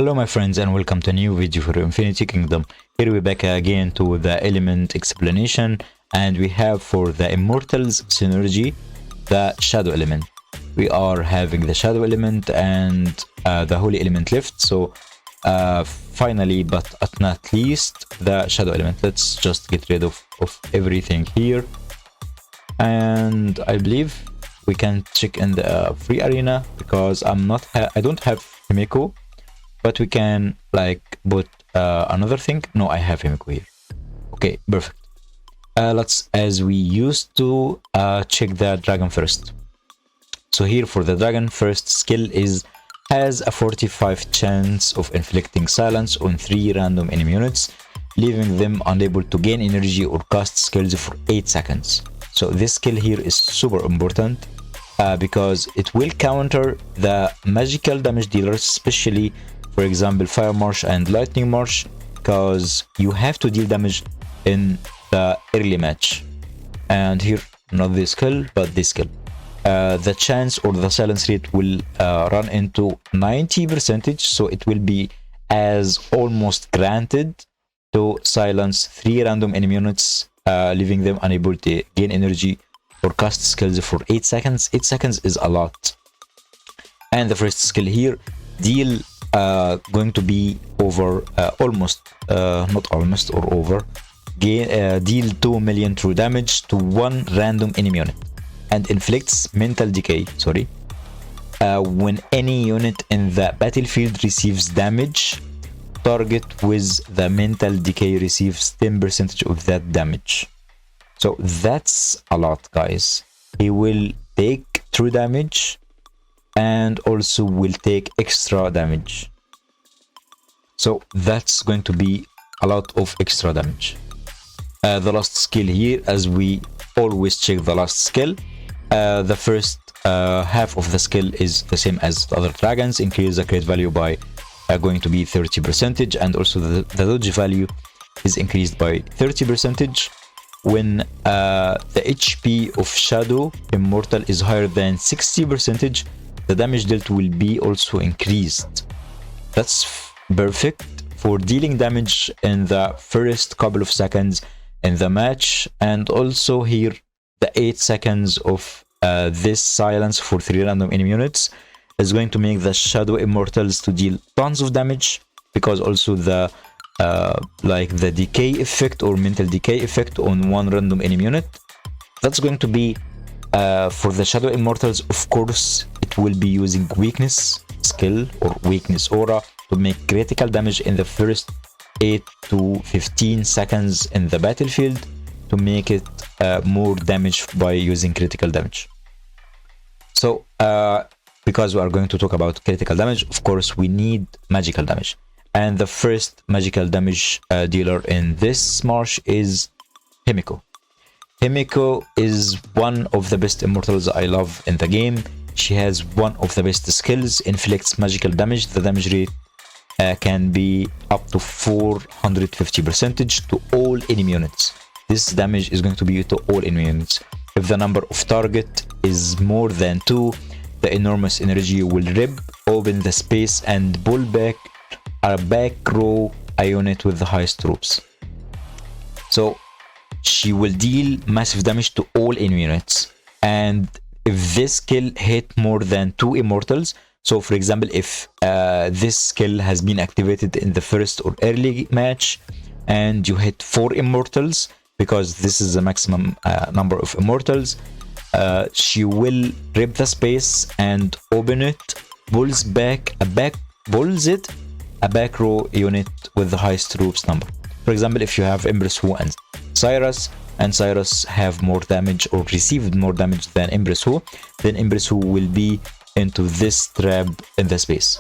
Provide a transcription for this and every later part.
Hello my friends and welcome to a new video for Infinity Kingdom. Here we're back again to the element explanation, and we have for the Immortals synergy the shadow element. We are having the shadow element and the holy element left, so finally but not least the shadow element. Let's just get rid of everything here, and I believe we can check in the free arena because I don't have Himeko. But we can like put another thing. No, I have Himeko here. Okay, perfect. Let's, as we used to, check the dragon first. So here for the dragon, first skill has a 45 chance of inflicting silence on 3 random enemy units, leaving them unable to gain energy or cast skills for 8 seconds. So this skill here is super important because it will counter the magical damage dealers, especially for example Fire Marsh and Lightning Marsh, because you have to deal damage in the early match. And here, not this skill but this skill, the chance or the silence rate will run into 90%, so it will be as almost granted to silence 3 random enemy units, leaving them unable to gain energy or cast skills for 8 seconds. 8 seconds is a lot. And the first skill here, deal going to be over deal 2 million true damage to 1 random enemy unit and inflicts mental decay. When any unit in the battlefield receives damage, target with the mental decay receives 10% of that damage. So that's a lot, guys. He will take true damage and also will take extra damage. So that's going to be a lot of extra damage. The last skill here, as we always check the last skill, the first half of the skill is the same as the other dragons. Increase the crit value by going to be 30%, and also the dodge value is increased by 30%. When the HP of Shadow Immortal is higher than 60%, the damage dealt will be also increased. That's perfect for dealing damage in the first couple of seconds in the match. And also here, the 8 seconds of this silence for 3 random enemy units is going to make the Shadow Immortals to deal tons of damage, because also the the decay effect or mental decay effect on 1 random enemy unit, that's going to be for the Shadow Immortals. Of course, it will be using weakness skill or weakness aura to make critical damage in the first 8 to 15 seconds in the battlefield, to make it more damage by using critical damage. So because we are going to talk about critical damage, of course we need magical damage, and the first magical damage dealer in this marsh is Himeko. Himeko is one of the best immortals I love in the game. She has one of the best skills, inflicts magical damage. The damage rate can be up to 450% to all enemy units. This damage is going to be to all enemy units. If the number of target is more than 2, the enormous energy will rip open the space and pull back a back row a unit with the highest troops. So she will deal massive damage to all enemy units. And if this skill hit more than 2 immortals, so for example, if this skill has been activated in the first or early match and you hit 4 immortals, because this is the maximum number of immortals, she will rip the space and open it, pulls a back row unit with the highest troops number. For example, if you have Empress Wu and Cyrus have more damage or received more damage than Empress Wu, then Empress Wu will be into this trap in the space.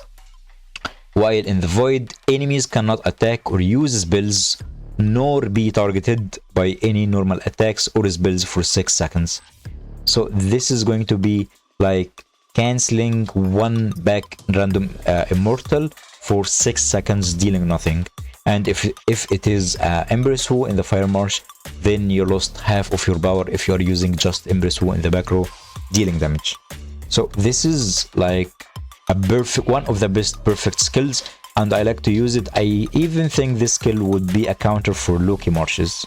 While in the void, enemies cannot attack or use spells nor be targeted by any normal attacks or spells for 6 seconds. So this is going to be like cancelling 1 back random immortal for 6 seconds, dealing nothing. And if it is Empress Wu in the Fire Marsh, then you lost half of your power if you are using just Empress Wu in the back row dealing damage. So this is like a perfect, one of the best perfect skills and I like to use it. I even think this skill would be a counter for Loki Marshes.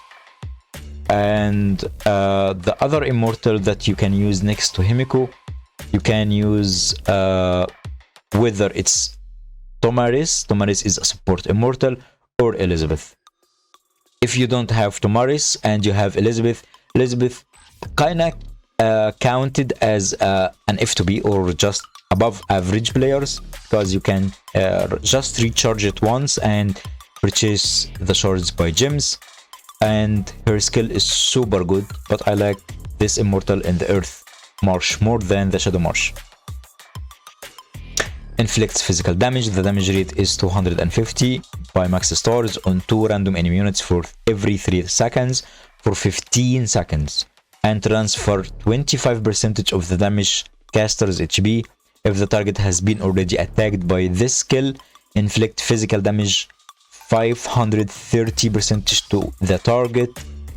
And the other immortal that you can use next to Himiko, you can use whether it's Tomaris. Tomaris is a support immortal, or Elizabeth. If you don't have Tomaris and you have Elizabeth, Elizabeth kinda counted as an F2B or just above average players, because you can just recharge it once and purchase the shards by gems, and her skill is super good. But I like this immortal in the Earth Marsh more than the Shadow Marsh. Inflicts physical damage. The damage rate is 250 by max stars on 2 random enemy units for every 3 seconds for 15 seconds, and transfer 25% of the damage caster's HP. If the target has been already attacked by this skill, inflict physical damage 530% to the target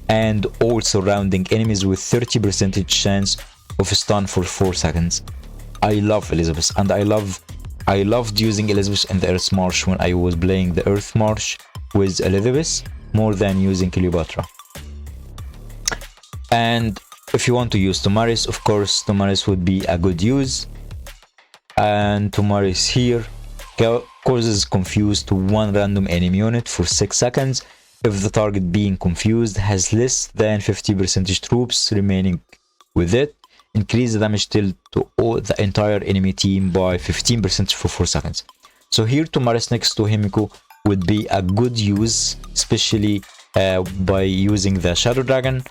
and all surrounding enemies with 30% chance of stun for 4 seconds. I love Elizabeth, and I loved using Elizabeth in the Earth Marsh when I was playing the Earth Marsh with Elizabeth more than using Cleopatra. And if you want to use Tomaris, of course, Tomaris would be a good use. And Tomaris here causes confuse to 1 random enemy unit for 6 seconds. If the target being confused has less than 50% troops remaining with it, increase the damage to all the entire enemy team by 15% for 4 seconds. So here Tomaris next to Himiko would be a good use, especially by using the Shadow Dragon.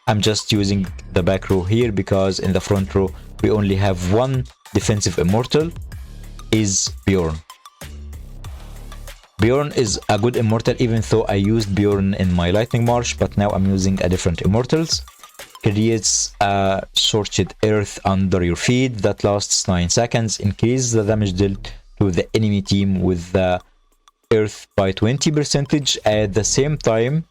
I'm just using the back row here because in the front row we only have one defensive immortal, is Bjorn. Bjorn is a good immortal, even though I used Bjorn in my Lightning Marsh, but now I'm using a different immortals. Creates a Scorched Earth under your feet that lasts 9 seconds. Increase the damage dealt to the enemy team with the Earth by 20%. At the same time,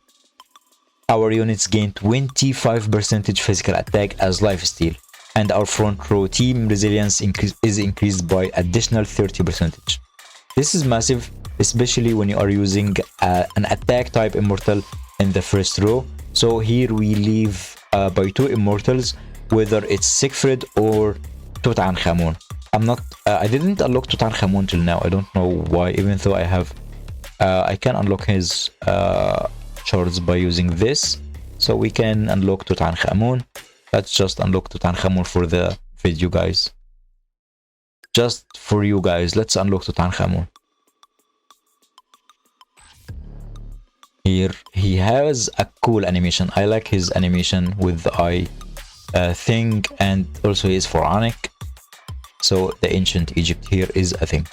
our units gain 25% physical attack as lifesteal, and our front row team resilience is increased by additional 30%. This is massive, especially when you are using an attack type immortal in the first row. So here we leave by 2 immortals, whether it's Siegfried or Tutankhamun. I didn't unlock Tutankhamun till now. I don't know why, even though I can unlock his shards by using this. So we can unlock Tutankhamun. Let's just unlock Tutankhamun for the video, guys. Just for you guys, let's unlock Tutankhamun. Here he has a cool animation. I like his animation with the eye thing, and also he is pharaonic. So the ancient Egypt here is a thing.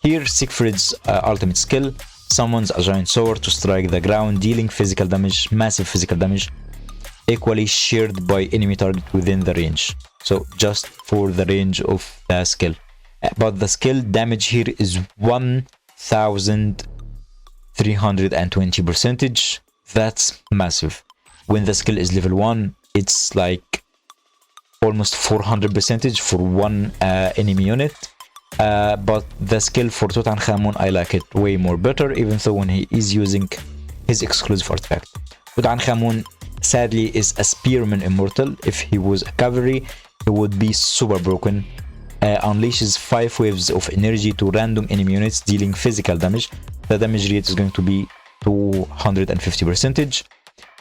Here Siegfried's ultimate skill summons a giant sword to strike the ground, dealing physical damage, massive physical damage, equally shared by enemy target within the range. So just for the range of the skill. But the skill damage here is 1320%. That's massive. When the skill is level 1, it's like almost 400% for one enemy unit. But the skill for Tutankhamun, I like it way more better, even though when he is using his exclusive artifact. Tutankhamun sadly is a spearman immortal. If he was a cavalry, he would be super broken. Unleashes 5 waves of energy to random enemy units, dealing physical damage. The damage rate is going to be 250%.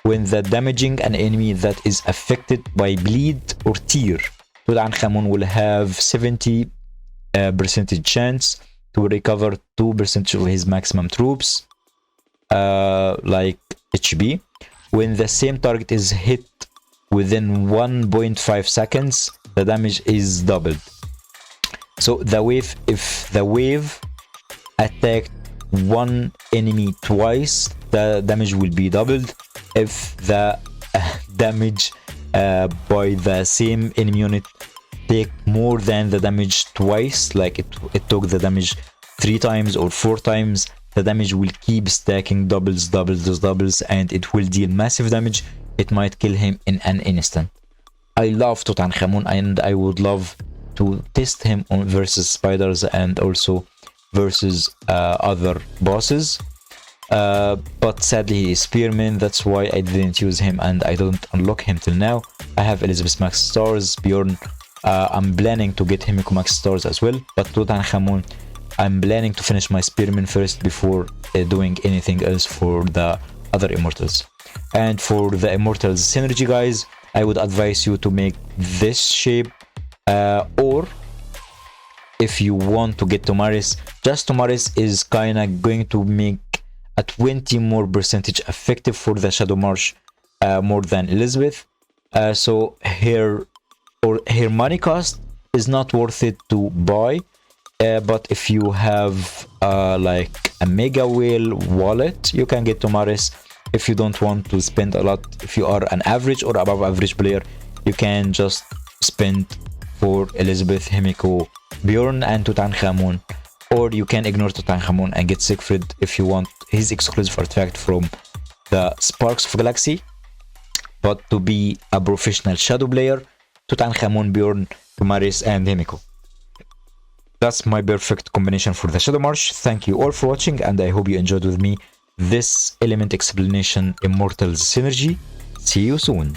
When the damaging an enemy that is affected by bleed or tear, Tutankhamun will have 70% chance to recover 2% of his maximum troops, like HP. When the same target is hit within 1.5 seconds, the damage is doubled. So the wave, if the wave attacked one enemy twice, the damage will be doubled. If the damage by the same enemy unit take more than the damage twice, like it took the damage 3 times or 4 times, the damage will keep stacking, doubles, and it will deal massive damage. It might kill him in an instant. I love Tutankhamun, and I would love to test him on versus spiders and also versus other bosses. But sadly he is spearman, that's why I didn't use him and I don't unlock him till now. I have Elizabeth max stars, Bjorn I'm planning to get Himiko max stars as well, but Tutankhamun I'm planning to finish my spearman first before doing anything else for the other immortals. And for the immortals synergy, guys, I would advise you to make this shape, or if you want to get Tomaris, just Tomaris is kinda going to make a 20 more percentage effective for the Shadow March more than Elizabeth. So her money cost is not worth it to buy. But if you have like a mega whale wallet, you can get Tomaris. If you don't want to spend a lot, if you are an average or above average player, you can just spend for Elizabeth, Himiko, Bjorn and Tutankhamun, or you can ignore Tutankhamun and get Siegfried if you want his exclusive artifact from the Sparks of Galaxy. But to be a professional shadow player, Tutankhamun, Bjorn, Tomaris and Himiko. That's my perfect combination for the Shadow March. Thank you all for watching and I hope you enjoyed with me this element explanation Immortals synergy. See you soon.